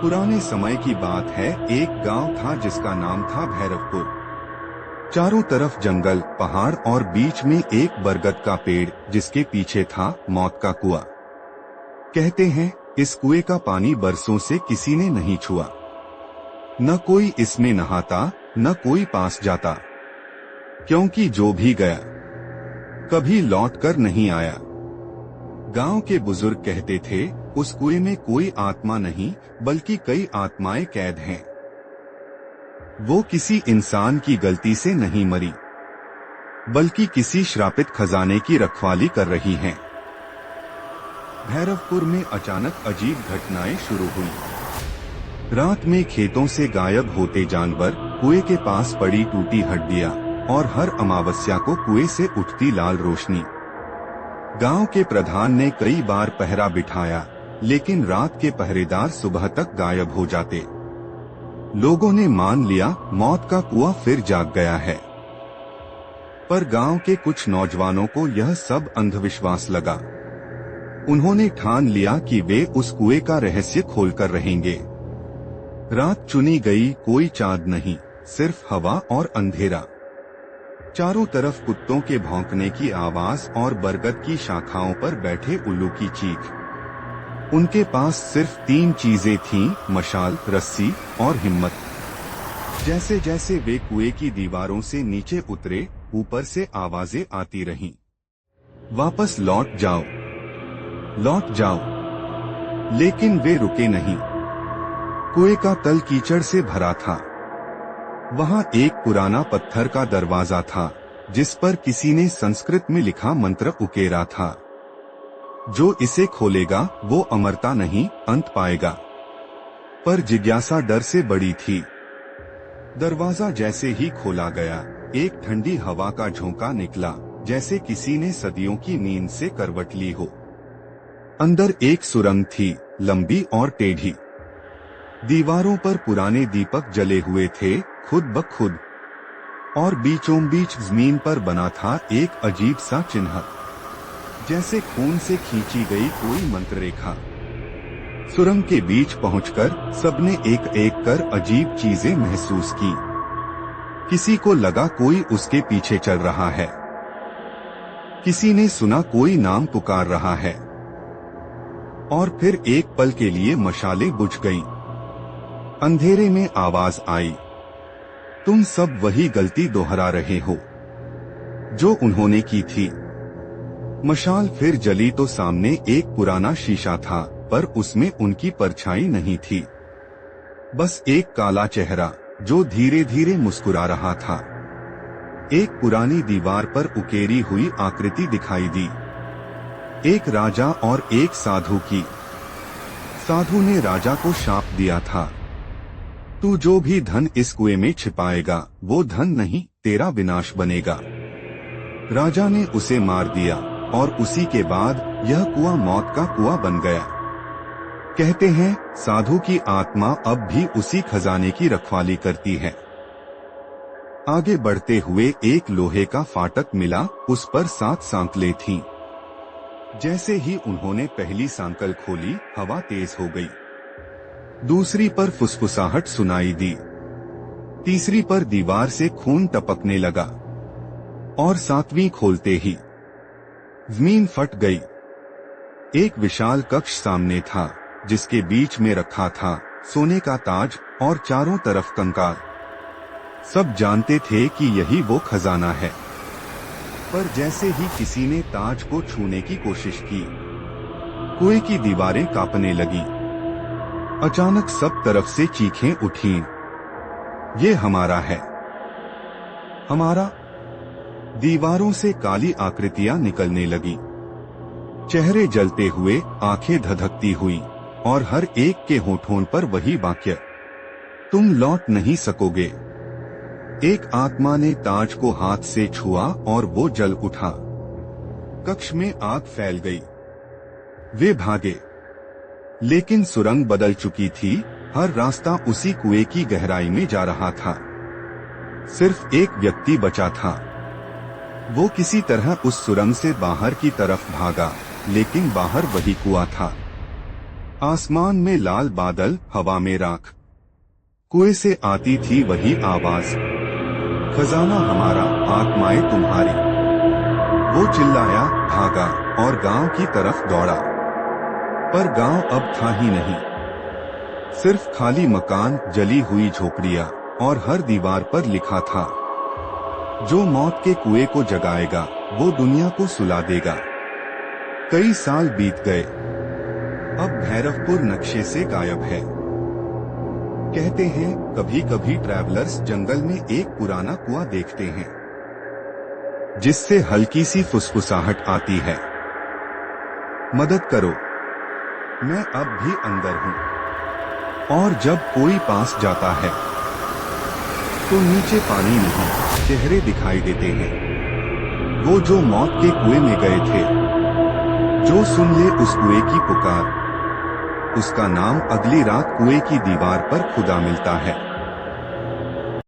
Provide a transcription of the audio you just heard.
पुराने समय की बात है। एक गांव था जिसका नाम था भैरवपुर। चारों तरफ जंगल, पहाड़ और बीच में एक बरगद का पेड़ जिसके पीछे था मौत का कुआं। कहते हैं इस कुएं का पानी बरसों से किसी ने नहीं छुआ। न कोई इसमें नहाता, न कोई पास जाता, क्योंकि जो भी गया कभी लौट कर नहीं आया। गांव के बुजुर्ग कहते थे उस कुएं में कोई आत्मा नहीं बल्कि कई आत्माएं कैद हैं। वो किसी इंसान की गलती से नहीं मरी, बल्कि किसी श्रापित खजाने की रखवाली कर रही हैं। भैरवपुर में अचानक अजीब घटनाएं शुरू हुई। रात में खेतों से गायब होते जानवर, कुएं के पास पड़ी टूटी हड्डियां और हर अमावस्या को कुएं से उठती लाल रोशनी। गांव के प्रधान ने कई बार पहरा बिठाया, लेकिन रात के पहरेदार सुबह तक गायब हो जाते। लोगों ने मान लिया मौत का कुआं फिर जाग गया है। पर गांव के कुछ नौजवानों को यह सब अंधविश्वास लगा। उन्होंने ठान लिया कि वे उस कुएं का रहस्य खोलकर रहेंगे। रात चुनी गई, कोई चांद नहीं, सिर्फ हवा और अंधेरा। चारों तरफ कुत्तों के भौंकने की आवाज और बरगद की शाखाओं पर बैठे उल्लू की चीख। उनके पास सिर्फ 3 चीजें थीं, मशाल, रस्सी और हिम्मत। जैसे जैसे वे कुएं की दीवारों से नीचे उतरे, ऊपर से आवाजें आती रहीं, वापस लौट जाओ, लौट जाओ। लेकिन वे रुके नहीं। कुएं का तल कीचड़ से भरा था। वहां एक पुराना पत्थर का दरवाजा था, जिस पर किसी ने संस्कृत में लिखा मंत्र उकेरा था। जो इसे खोलेगा वो अमरता नहीं, अंत पाएगा। पर जिज्ञासा डर से बड़ी थी। दरवाजा जैसे ही खोला गया, एक ठंडी हवा का झोंका निकला, जैसे किसी ने सदियों की नींद से करवट ली हो। अंदर एक सुरंग थी, लंबी और टेढ़ी। दीवारों पर पुराने दीपक जले हुए थे, खुद ब खुद। और बीचों बीच जमीन पर बना था एक अजीब सा चिन्ह, जैसे खून से खींची गई कोई मंत्र रेखा। सुरंग के बीच पहुंचकर सबने एक एक कर अजीब चीजें महसूस की। किसी को लगा कोई उसके पीछे चल रहा है। किसी ने सुना कोई नाम पुकार रहा है। और फिर एक पल के लिए मशालें बुझ गईं। अंधेरे में आवाज आई, तुम सब वही गलती दोहरा रहे हो जो उन्होंने की थी। मशाल फिर जली तो सामने एक पुराना शीशा था, पर उसमें उनकी परछाई नहीं थी। बस एक काला चेहरा जो धीरे धीरे मुस्कुरा रहा था। एक पुरानी दीवार पर उकेरी हुई आकृति दिखाई दी, एक राजा और एक साधु की। साधु ने राजा को शाप दिया था, तू जो भी धन इस कुएं में छिपाएगा वो धन नहीं, तेरा विनाश बनेगा। राजा ने उसे मार दिया और उसी के बाद यह कुआं मौत का कुआं बन गया। कहते हैं साधु की आत्मा अब भी उसी खजाने की रखवाली करती है। आगे बढ़ते हुए एक लोहे का फाटक मिला, उस पर 7 सांकलें थीं। जैसे ही उन्होंने पहली सांकल खोली, हवा तेज हो गई। दूसरी पर फुसफुसाहट सुनाई दी। तीसरी पर दीवार से खून टपकने लगा। और 7वीं खोलते ही जमीन फट गई। एक विशाल कक्ष सामने था, जिसके बीच में रखा था सोने का ताज और चारों तरफ कंकाल। सब जानते थे कि यही वो खजाना है। पर जैसे ही किसी ने ताज को छूने की कोशिश की, कुएं की दीवारें कांपने लगीं। अचानक सब तरफ से चीखें उठीं, ये हमारा है, हमारा। दीवारों से काली आकृतियां निकलने लगी। चेहरे जलते हुए, आंखें धधकती हुई, और हर एक के होठों पर वही वाक्य, तुम लौट नहीं सकोगे। एक आत्मा ने ताज को हाथ से छुआ और वो जल उठा। कक्ष में आग फैल गई। वे भागे, लेकिन सुरंग बदल चुकी थी। हर रास्ता उसी कुएं की गहराई में जा रहा था। सिर्फ एक व्यक्ति बचा था। वो किसी तरह उस सुरंग से बाहर की तरफ भागा, लेकिन बाहर वही कुआं था। आसमान में लाल बादल, हवा में राख। कुएं से आती थी वही आवाज, खजाना हमारा, आत्माएं तुम्हारी। वो चिल्लाया, भागा और गांव की तरफ दौड़ा, पर गांव अब था ही नहीं। सिर्फ खाली मकान, जली हुई झोपड़ियां, और हर दीवार पर लिखा था, जो मौत के कुएं को जगाएगा वो दुनिया को सुला देगा। कई साल बीत गए, अब भैरवपुर नक्शे से गायब है। कहते हैं कभी कभी ट्रैवलर्स जंगल में एक पुराना कुआं देखते हैं, जिससे हल्की सी फुसफुसाहट आती है, मदद करो, मैं अब भी अंदर हूँ। और जब कोई पास जाता है तो नीचे पानी नहीं, चेहरे दिखाई देते हैं। वो जो मौत के कुएं में गए थे, जो सुन ले उस कुएं की पुकार, उसका नाम अगली रात कुएं की दीवार पर खुदा मिलता है।